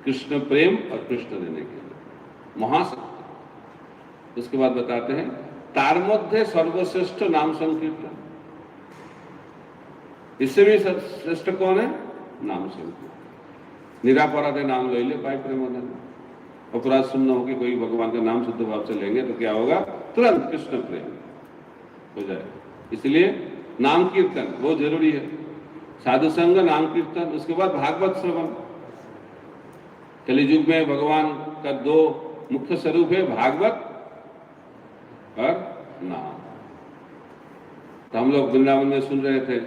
S1: कृष्ण प्रेम और कृष्ण देने के लिए महाशक्ति। उसके बाद बताते हैं तार मध्य सर्वश्रेष्ठ नाम संकीर्तन। इससे भी श्रेष्ठ कौन है? नाम संकीर्तन। निरापराधे नाम ले ले पाए प्रेमोदन। अपराध सुनना हो कि कोई भगवान का नाम शुद्ध भाव से लेंगे तो क्या होगा? तुरंत कृष्ण प्रेम हो जाए। इसलिए नाम कीर्तन बहुत जरूरी है। साधु संग, नाम कीर्तन, उसके बाद भागवत श्रवण। कलियुग में भगवान का दो मुख्य स्वरूप है, भागवत और नाम। तो हम लोग वृंदावन में सुन रहे थे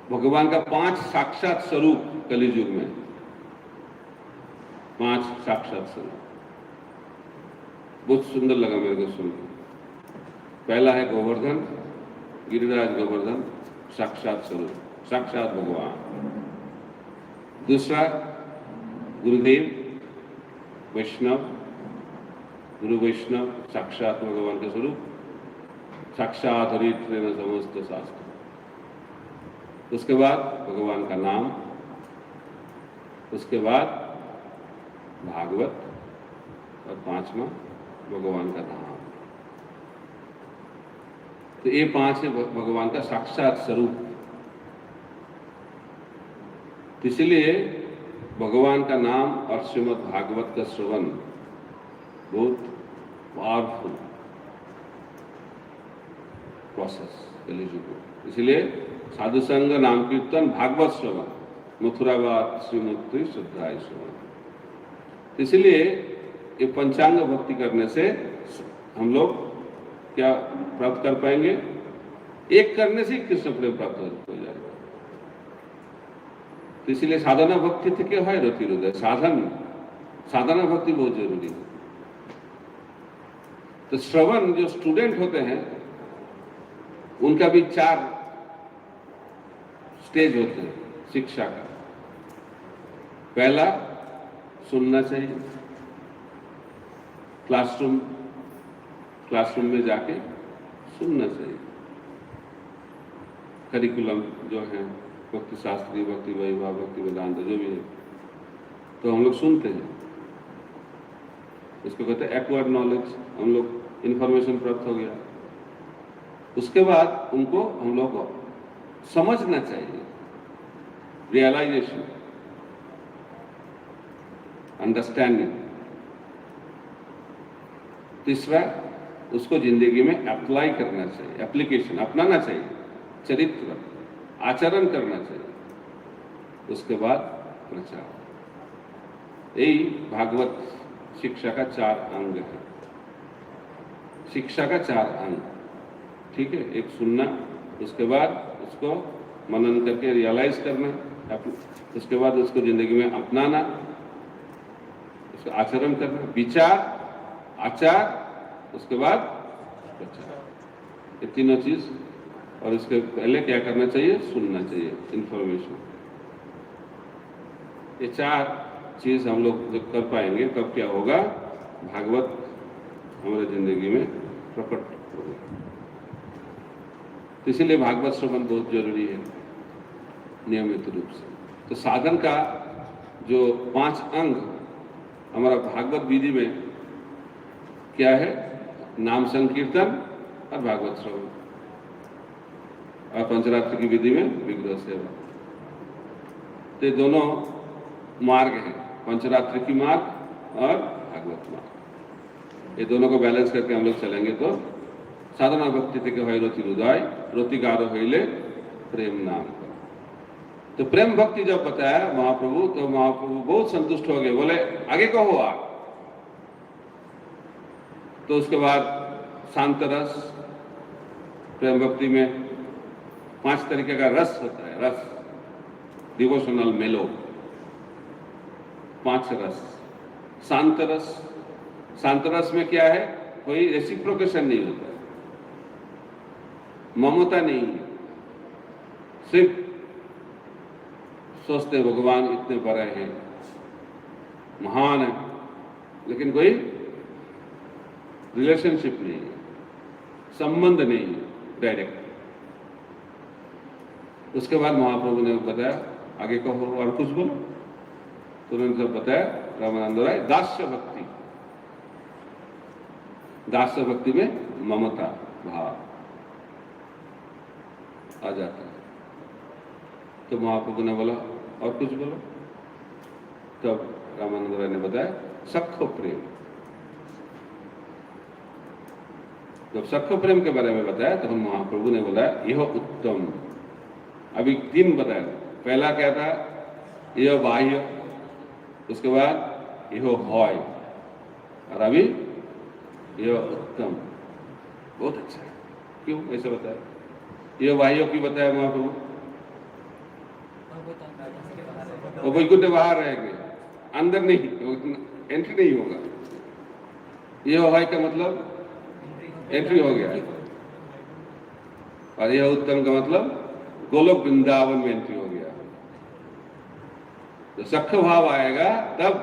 S1: भगवान का 5 साक्षात स्वरूप कलियुग में, 5 साक्षात स्वरूप। बहुत सुंदर लगा मेरे को सुनकर। पहला है गोवर्धन, गिरिराज गोवर्धन, साक्षात स्वरूप, साक्षात भगवान। दूसरा गुरुदेव, वैष्णव, गुरु वैष्णव, साक्षात भगवान का स्वरूप, साक्षात हरित्रेण समस्त शास्त्र। उसके बाद भगवान का नाम, उसके बाद भागवत, और 5वां भगवान का धाम। तो ये 5 है भगवान का साक्षात स्वरूप। इसलिए भगवान का नाम और श्रीमद् भागवत का श्रवण बहुत पावरफुल प्रोसेस कलियुग। इसलिए साधु संग, नाम कीर्तन, भागवत श्रवण, मथुरावाद, श्रीमती श्रद्धा श्रवण। इसलिए ये पंचांग भक्ति करने से हम लोग क्या प्राप्त कर पाएंगे? एक करने से कृष्ण प्रेम प्राप्त हो जाएगा। तो इसलिए साधना भक्ति थे क्या है रति हृदय साधना भक्ति बहुत जरूरी है। तो श्रवण जो स्टूडेंट होते हैं उनका भी 4 स्टेज होते हैं शिक्षा का। पहला सुनना चाहिए, क्लासरूम में जाके सुनना चाहिए। करिकुलम जो है भक्ति शास्त्री, भक्ति वैभव, भक्ति वेदांत जो भी है, तो हम लोग सुनते हैं, इसको कहते हैं एक्वायर्ड नॉलेज। हम लोग इंफॉर्मेशन प्राप्त हो गया, उसके बाद उनको हम लोग को समझना चाहिए, रियलाइजेशन, अंडरस्टैंडिंग। तीसरा, उसको जिंदगी में अप्लाई करना चाहिए, एप्लीकेशन अपनाना चाहिए, चरित्र आचरण करना चाहिए। उसके बाद प्रचार। यही भागवत शिक्षा का 4 अंग है। शिक्षा का 4 अंग, ठीक है। एक सुनना, उसके बाद उसको मनन करके रियलाइज करना, उसके बाद उसको जिंदगी में अपनाना, उसका आचरण करना, विचार, आचार, उसके बाद प्रचार। ये तीनों चीज। और इसके पहले क्या करना चाहिए? सुनना चाहिए, इंफॉर्मेशन। ये 4 चीज हम लोग जब कर पाएंगे तब क्या होगा? भागवत हमारे जिंदगी में प्रकट होगा। तो इसीलिए भागवत श्रवण बहुत जरूरी है नियमित रूप से। तो साधन का जो 5 अंग हमारा भागवत विधि में क्या है? नाम संकीर्तन और भागवत श्रवण, और पंचरात्र की विधि में विग्रह सेवा। तो ये दोनों मार्ग हैं, पंचरात्र की मार्ग और भागवत मार्ग। ये दोनों को बैलेंस करके हम लोग चलेंगे तो साधना भक्ति थे भाई रति हृदय रोतिगारो हईले प्रेम नाम का। तो प्रेम भक्ति जब बताया महाप्रभु, तो महाप्रभु बहुत संतुष्ट हो गए, बोले आगे कहो आप। तो उसके बाद शांत रस, प्रेम भक्ति में 5 तरीके का रस होता है, रस, डिवोशनल मेलो, 5 रस। शांत रस, शांत रस में क्या है? कोई रेसिप्रोकेशन नहीं होता, ममता नहीं है, सिर्फ सोचते भगवान इतने बड़े हैं, महान है, लेकिन कोई रिलेशनशिप नहीं है, संबंध नहीं है डायरेक्ट। उसके बाद महाप्रभु ने बताया आगे कहो और कुछ बोलो, तो उन्होंने सब बताया रामानंद राय दास्य भक्ति। दास्य भक्ति में ममता भाव आ जाता है। तो महाप्रभु ने बोला और कुछ बोलो, तब रामानंद राय ने बताया सख्य प्रेम। जब सख्य प्रेम के बारे में बताया तो हम महाप्रभु ने बोला यह उत्तम। अभी 3 बताया, पहला क्या था? यह बाह्य, उसके बाद यह हॉय, और अभी यह उत्तम। बहुत अच्छा है। क्यों ऐसे बताया? यह बाह्य क्यों बताया महाप्रभु? वो वैकुंठ बाहर रहेंगे, अंदर नहीं, एंट्री नहीं होगा। यह हॉय का मतलब एंट्री हो गया, और यह उत्तम का मतलब गोलोक वृंदावन में एंट्री हो गया। तो सख्य भाव आएगा तब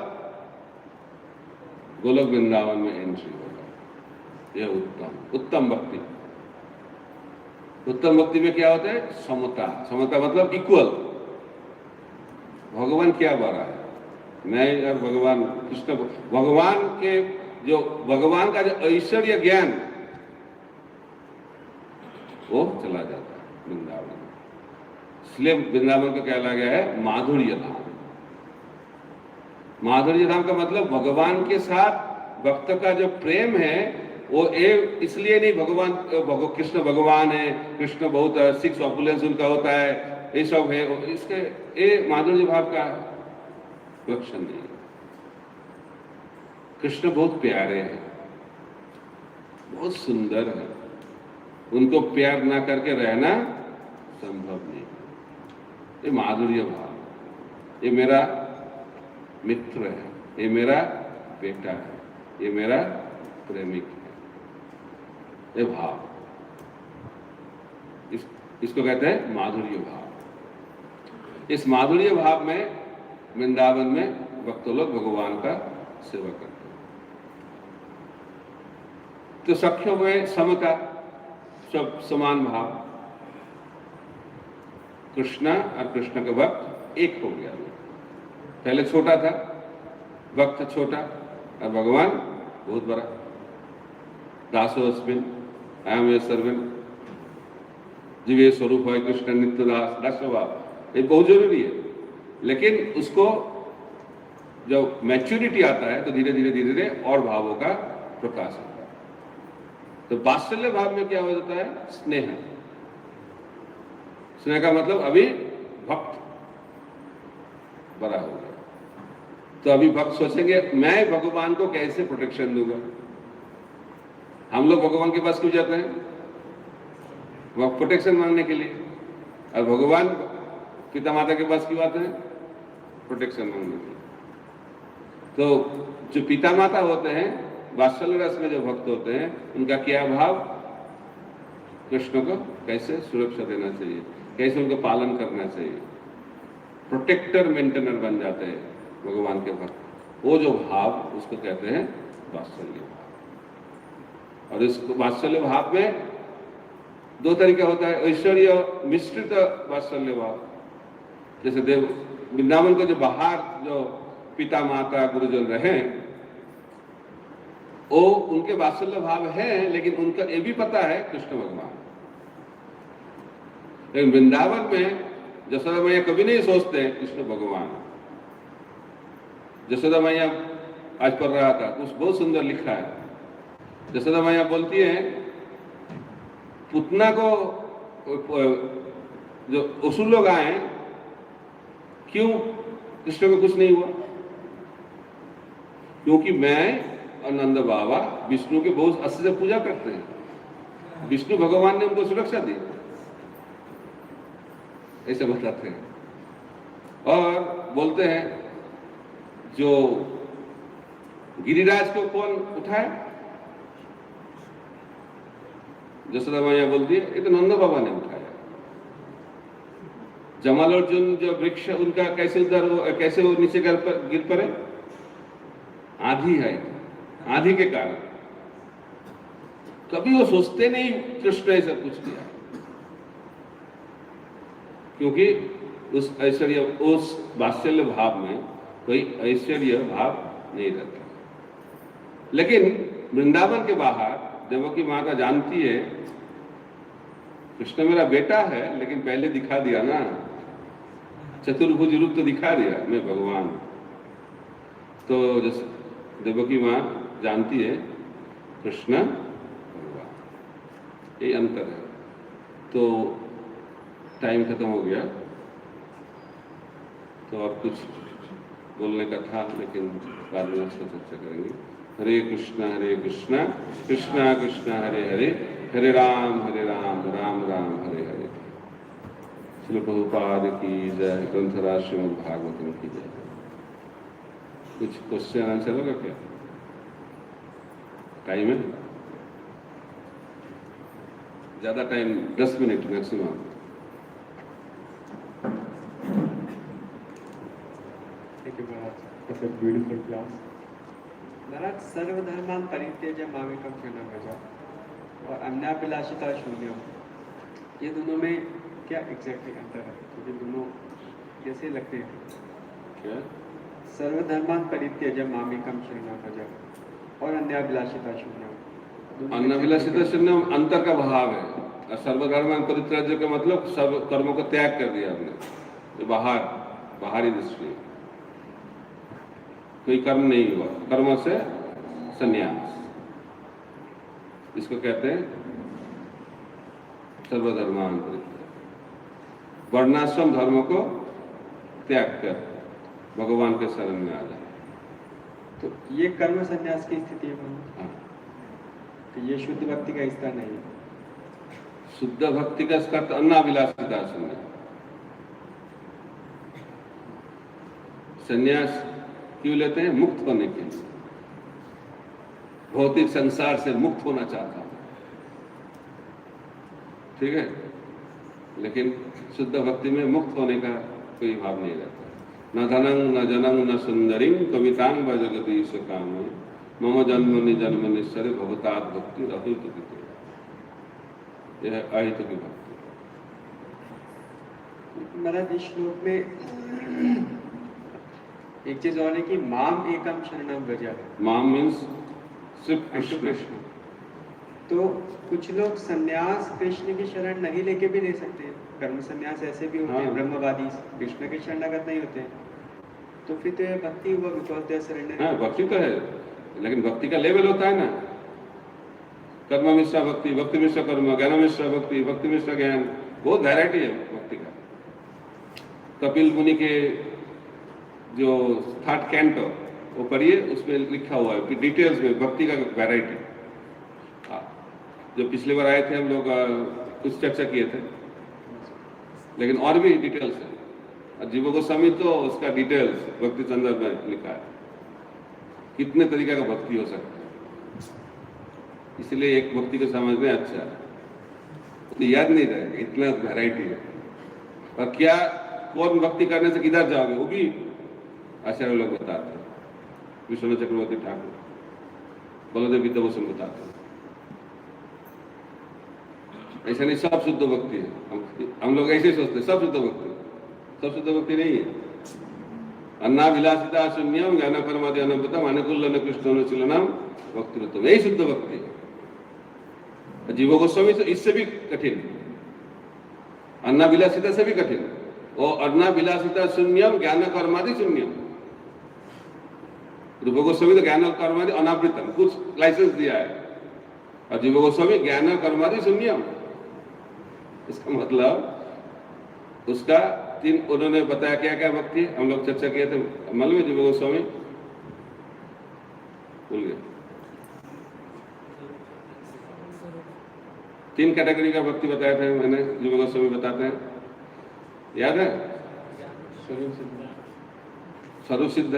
S1: गोलोक वृंदावन में एंट्री होगा। यह उत्तम भक्ति। उत्तम भक्ति में क्या होता है? समता। समता मतलब इक्वल। भगवान क्या बड़ा है, मैं और भगवान कृष्ण, भगवान के जो भगवान का जो ऐश्वर्य ज्ञान वो चला जाता है वृंदावन। इसलिए वृंदावन को क्या लगा है? माधुर्य धाम। माधुर्य धाम का मतलब भगवान के साथ भक्त का जो प्रेम है वो इसलिए नहीं भगवान कृष्ण भगवान है, कृष्ण बहुत 6 ऑपुलेंस उनका होता है, ये सब है, इसके ये माधुर्य भाव का लक्षण नहीं है। कृष्ण बहुत प्यारे हैं, बहुत सुंदर है, उनको प्यार ना करके रहना संभव नहीं। ये माधुर्य भाव, ये मेरा मित्र है, ये मेरा बेटा है, ये मेरा प्रेमिक है, ये भाव, इसको कहते हैं माधुर्य भाव। इस माधुर्य भाव में वृंदावन में भक्त लोग भगवान का सेवा करते हैं। तो सख्यों में सम का सब समान भाव, कृष्णा और कृष्ण का भक्त एक हो गया। पहले छोटा था, भक्त छोटा, और भगवान बहुत बड़ा। दासोस्मिन अहम ये सर्वन्, जीवे स्वरूप है कृष्ण नित्य दास, दास स्वभाव, ये बहुत जरूरी है। लेकिन उसको जब मैच्योरिटी आता है तो धीरे धीरे धीरे धीरे और भावों का प्रकाश होता है। तो वात्सल्य भाव में क्या हो जाता है? स्नेह। स्नेह का मतलब अभी भक्त बड़ा हो गया, तो अभी भक्त सोचेंगे मैं भगवान को कैसे प्रोटेक्शन दूंगा। हम लोग भगवान के पास क्यों जाते हैं? वो प्रोटेक्शन मांगने के लिए। और भगवान पिता माता के पास क्यों आते हैं? प्रोटेक्शन मांगने के लिए। तो जो पिता माता होते हैं, वात्सल्य रस में जो भक्त होते हैं, उनका क्या भाव? कृष्ण को कैसे सुरक्षा देना चाहिए, कैसे उनको पालन करना चाहिए, प्रोटेक्टर मेंटेनर बन जाते हैं भगवान के भक्त। वो जो भाव, उसको कहते हैं वात्सल्य भाव। और इस वात्सल्य भाव में दो तरीका होता है, ऐश्वर्य मिश्रित वात्सल्य भाव। जैसे देव वृंदावन को जो बाहर जो पिता माता गुरुजन रहे, वो उनके वात्सल्य भाव है, लेकिन उनका ये भी पता है कृष्ण भगवान। लेकिन वृंदावन में यशोदा मैया कभी नहीं सोचते कृष्ण भगवान। यशोदा मैया आज पढ़ रहा था, कुछ बहुत सुंदर लिखा है। यशोदा मैया बोलती है, पुतना को जो असुर लोग आए, क्यों कृष्ण को कुछ नहीं हुआ? क्योंकि मैं और नंद बाबा विष्णु के बहुत अच्छे से पूजा करते हैं, विष्णु भगवान ने उनको सुरक्षा दी, ऐसे बताते हैं। और बोलते हैं जो गिरिराज को कौन उठाए? यशोदा मैया बोलती है, ये तो नंद बाबा ने उठाया। जमाल अर्जुन जो वृक्ष, उनका कैसे वो नीचे गिर पड़े? आंधी है, आंधी के कारण। कभी वो सोचते नहीं कृष्ण ने सब कुछ किया, क्योंकि उस ऐश्वर्य, उस वात्सल्य भाव में कोई ऐश्वर्य भाव नहीं रहता। लेकिन वृंदावन के बाहर देवकी माता जानती है कृष्ण मेरा बेटा है, लेकिन पहले दिखा दिया ना, चतुर्भुज रूप तो दिखा दिया, मैं भगवान। तो जैसे देवकी माँ जानती है कृष्ण भगवान, ये अंतर है। तो टाइम खत्म हो गया, तो और कुछ बोलने का था, लेकिन बाद में उसका चर्चा करेंगे। हरे कृष्णा कृष्णा कृष्णा हरे हरे, हरे राम राम राम हरे हरे। श्री प्रभुपाद की जय, ग्रंथराज श्रीमद् भागवतम की जय। कुछ क्वेश्चन आंसर होगा क्या? टाइम है ज्यादा, time 10 minute maximum.
S3: Beautiful class. महाराज, सर्वधर्मान परित्यज्य मामेकं शरणं व्रज और अन्याभिलाषिता शून्यम, ये दोनों में क्या एग्जैक्टली अंतर है? क्योंकि दोनों कैसे लगते हैं?
S1: क्या?
S3: सर्वधर्मान परित्यज्य मामेकं शरणं व्रज और अन्याभिलाषिता शून्यम।
S1: अन्याभिलाषिता शून्यम अंतर का भाव है, और सर्वधर्मान परित्यज्य का मतलब सब कर्मों को त्याग कर दिया आपने, तो बाहरी दृष्टि कोई कर्म नहीं हुआ, कर्म से संन्यास, इसको कहते हैं सर्वधर्मान परित्यज्य। वर्णाश्रम धर्मों को त्याग कर भगवान के शरण में आ जाए,
S3: तो ये कर्म संन्यास की स्थिति है।
S1: हाँ।
S3: तो ये शुद्ध भक्ति का हिस्सा नहीं है।
S1: शुद्ध भक्ति का अर्थ अन्नाभिलाषिता शून्य। संन्यास क्यों लेते हैं? मुक्त होने के लिए, भौतिक संसार से मुक्त होना चाहता हूं, ठीक है। लेकिन शुद्ध भक्ति में मुक्त होने का कोई भाव नहीं रहता। न धनं न जनंग न सुंदरिंग कवितांग व जगदीश काम मम जन्मनि जन्मनिश्चरे भवतात भक्ति अहित की, यह अहित की भक्ति।
S3: महाराज इस श्लोक में एक चीज और है कि माम एकम शरणम व्रज।
S1: माम मीन्स सिर्फ कृष्ण।
S3: तो कुछ लोग संन्यास कृष्ण की शरण नहीं लेके भी ले सकते हैं। कर्म संन्यास ऐसे भी होते हैं,
S1: हाँ।
S3: ब्रह्मवादी कृष्ण के शरणागत नहीं होते। तो फिर तो ये भक्ति हुआ, बिकॉज दे सरेंडर।
S1: हाँ, भक्ति तो है, लेकिन भक्ति का लेवल होता है ना। कर्म मिश्रा भक्ति, भक्ति मिश्रा कर्म, ज्ञान मिश्रा भक्ति, भक्ति मिश्रा ज्ञान, बहुत वैरायटी है भक्ति का। कपिल मुनि के जो थर्ड कैंटो वो पढ़िए, उसमें लिखा हुआ है कि डिटेल्स में भक्ति का वैरायटी। जो पिछली बार आए थे हम लोग कुछ चर्चा किए थे, लेकिन और भी डिटेल्स है। जीव गोस्वामी तो उसका डिटेल्स भक्ति संदर्भ में लिखा है, कितने तरीके का भक्ति हो सकता है। इसलिए एक भक्ति को समझना अच्छा है, तो याद नहीं रहेगा, इतना वैरायटी है। और क्या कौन भक्ति करने से किधर जाओगे वो भी आचार्य लोग बताते हैं। विश्वनाथ चक्रवर्ती ठाकुर, बलदेव विद्याभूषण बताते हैं। ऐसा नहीं सब शुद्ध भक्ति है। हम लोग ऐसे सोचते हैं सब शुद्ध भक्ति, सब शुद्ध भक्ति नहीं है। अन्ना विलासिता शून्यम ज्ञान परमादि अनंतम अनुकूल कृष्ण भक्ति, यही शुद्ध भक्ति है। जीव गोस्वामी तो इससे भी कठिन, अन्ना विलासिता से भी कठिन। और अन्ना विलासिता शून्यम ज्ञान कर्मादि शून्यम। रूप गोस्वामी तो ज्ञान कर्मादि अनावृतम, कुछ लाइसेंस दिया है। और जीव गोस्वामी ज्ञान कर्मादि शून्यम। इसका मतलब उसका तीन उन्होंने बताया क्या क्या भक्ति, हम लोग चर्चा किए थे। मालूम है जीव गोस्वामी? भूल गए। 3 कैटेगरी का भक्ति बताया था मैंने, जीव गोस्वामी बताते हैं, याद है? स्वरूप सिद्ध,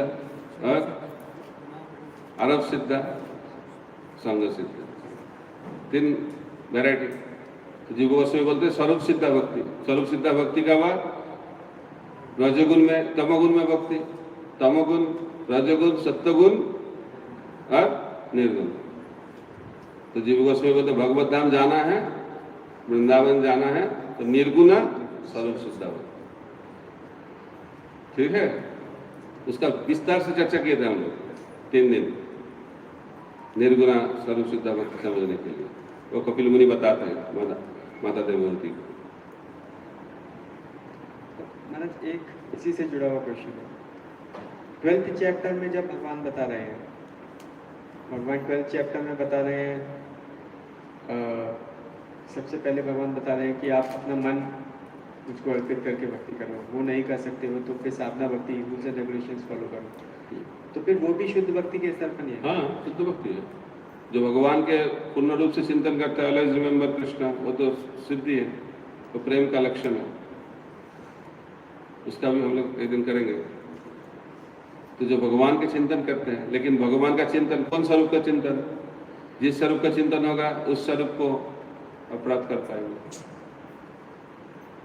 S1: अरब सिद्ध, संग सिद्ध, 3 वैरायटी। तो जीव गोस्वामी बोलते हैं स्वरूप सिद्ध भक्ति। स्वरूप सिद्ध भक्ति का बाद रजोगुण में, तमोगुण में भक्ति, तमोगुण, रजोगुण, सत्वगुण और निर्गुण। तो जीव गोस्वामी बोलते भगवत धाम जाना है, वृंदावन जाना है, तो निर्गुण स्वरूप सिद्ध भक्ति, ठीक है। उसका विस्तार से चर्चा किए थे हम लोग 3 दिन, निर्गुणा स्वरूप सिद्ध भक्ति समझने के लिए। वो कपिल मुनि बताते हैं माता देवहूति को।
S3: महाराज एक इसी से जुड़ा हुआ क्वेश्चन है। 12th चैप्टर में जब भगवान बता रहे हैं, भगवान 12th चैप्टर में बता रहे हैं, सबसे पहले भगवान बता रहे हैं कि आप अपना मन मुझको अर्पित करके भक्ति करो। वो नहीं कर सकते हो तो फिर साधना भक्ति, रूल्स एंड रेगुलेशंस फॉलो करो। तो फिर वो भी शुद्ध भक्ति के स्तर पर नहीं है।
S1: हाँ, शुद्ध भक्ति है। जो भगवान के पूर्ण रूप से चिंतन करता है, ऑलवेज रिमेंबर कृष्णा, वो तो सिद्धि है, वो प्रेम का लक्षण है। उसका भी हम लोग एक दिन करेंगे। तो जो भगवान के चिंतन करते हैं, लेकिन भगवान का चिंतन कौन स्वरूप का चिंतन? जिस स्वरूप का चिंतन होगा उस स्वरूप को प्राप्त कर पाएंगे।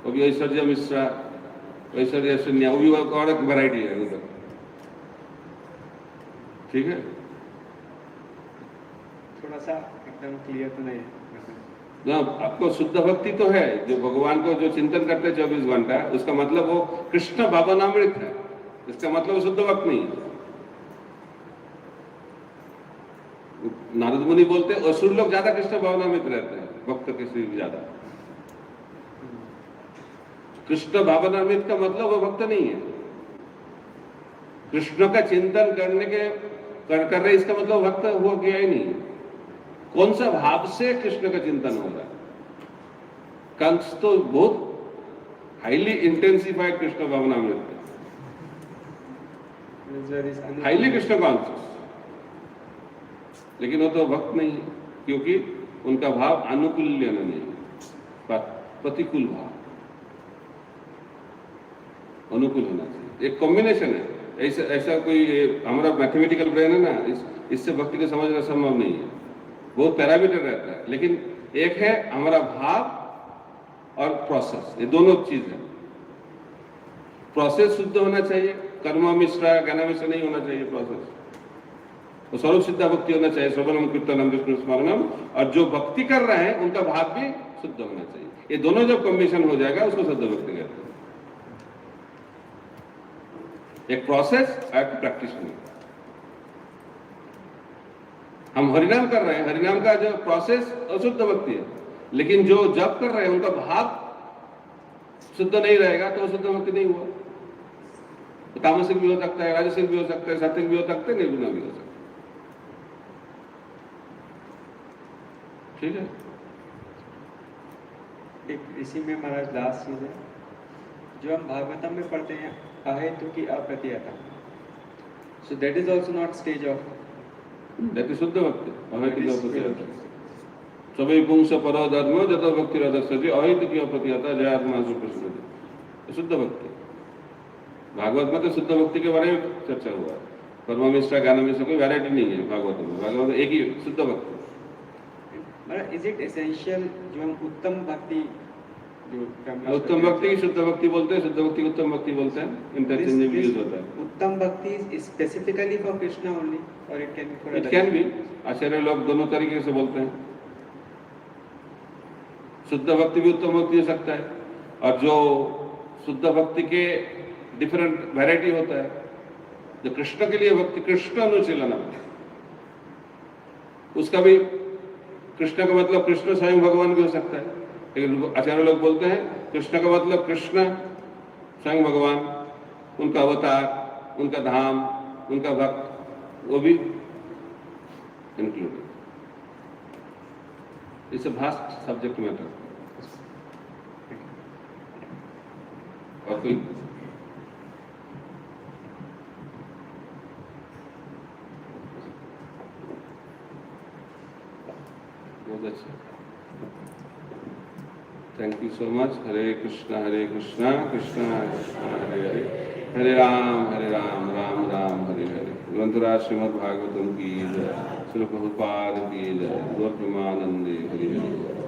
S1: वो भी ऐश्वर्य मिश्रा, ऐश्वर्य शून्य, वो भी और एक वैरायटी है उधर, ठीक है।
S3: थोड़ा सा एकदम क्लियर तो नहीं है।
S1: ना, आपको शुद्ध भक्ति तो है, जो भगवान को जो चिंतन करते हैं 24 घंटा, उसका मतलब वो कृष्ण भावनामृत है। इसका मतलब वो शुद्ध भक्त नहीं है। नारद मुनि बोलते हैं असुर लोग ज्यादा कृष्ण भावनामृत रहते हैं, भक्त के से ज्यादा। कृष्ण भावनामृत का मतलब वो भक्त नहीं है। कृष्ण का चिंतन करने के कर रहे, इसका मतलब भक्त हुआ गया ही नहीं। कौन सा भाव से कृष्ण का चिंतन हो रहा है? कंस तो बहुत highly intensified Krishna bhavanamrita, highly Krishna conscious, लेकिन वो तो भक्त नहीं है, क्योंकि उनका भाव अनुकूल्य नहीं है। प्रतिकूल भाव, अनुकूल होना चाहिए। एक कॉम्बिनेशन है, ऐसा ऐसा कोई हमारा मैथमेटिकल ब्रेन है ना, इससे भक्ति को समझना संभव नहीं है, बहुत पैरामीटर रहता है। लेकिन एक है हमारा भाव और प्रोसेस, ये दोनों चीज है। प्रोसेस शुद्ध होना चाहिए, कर्म मिश्रा ज्ञान मिश्रा नहीं होना चाहिए प्रोसेस। तो स्वरूप सिद्धा भक्ति होना चाहिए, श्रवणम कीर्तनम विष्णु स्मरणम, और जो भक्ति कर रहे हैं उनका भाव भी शुद्ध होना चाहिए। ये दोनों जब कॉम्बिनेशन हो जाएगा उसको शुद्ध भक्ति कहते हैं। एक प्रोसेस और एक प्रैक्टिशनर। हम हरिनाम कर रहे हैं, हरिनाम का जो प्रोसेस अशुद्ध भक्ति है, लेकिन जो जप कर रहे हैं उनका भाव शुद्ध नहीं रहेगा तो शुद्ध भक्ति नहीं हुआ। तो तामसिक भी हो सकता है, राजसिक भी हो सकता है, सात्विक भी हो सकता है, निर्गुण भी हो सकता है। ठीक है।
S3: एक इसी में महाराज लास्ट चीज है जो हम भागवतम में पढ़ते हैं, अहेतु की अप्रतिहता। So that is also not stage of,
S1: that is shuddha bhakti. अहेतु की अप्रतिहता सभी पुंस परो धर्म जतो भक्ति रदस्यति अहेतु की अप्रतिहता जयात्मा सुकृष्ण, शुद्ध भक्ति। भागवत में तो शुद्ध भक्ति के बारे में चर्चा हुआ है। परमनिष्ठा ज्ञान में से कोई वैरायटी नहीं है भागवत में। भागवत में एक ही शुद्ध भक्ति।
S3: इज इट एसेंशियल जो हम उत्तम भक्ति जो
S1: उत्तम भक्ति की शुद्ध भक्ति बोलते हैं, शुद्ध भक्ति उत्तम भक्ति बोलते हैं, इंटरचेंजेबल यूज होता है।
S3: Uttama bhakti is specifically for Krishna only और it can be for,
S1: it can be, आचार्य लोग दोनों तरीके से बोलते हैं। शुद्ध भक्ति भी उत्तम भक्ति हो सकता है, और जो शुद्ध भक्ति के डिफरेंट वैरायटी होता है। जो कृष्ण के लिए भक्ति, कृष्ण अनुशीलन, उसका भी कृष्ण का मतलब कृष्ण स्वयं भगवान भी हो सकता है। लेकिन आचार्य लोग बोलते हैं कृष्ण का मतलब कृष्ण स्वयं भगवान, उनका अवतार, उनका धाम, उनका भक्त, वो भी included. It's a vast subject matter. और कोई बहुत अच्छा, थैंक यू सो मच। हरे कृष्णा कृष्णा कृष्णा हरे हरे, हरे राम राम राम हरे हरे। ग्रंथराज श्रीमद् भागवतम की जय, श्री प्रभुपाद की जय, गौर प्रेमानंदे हरि हरि।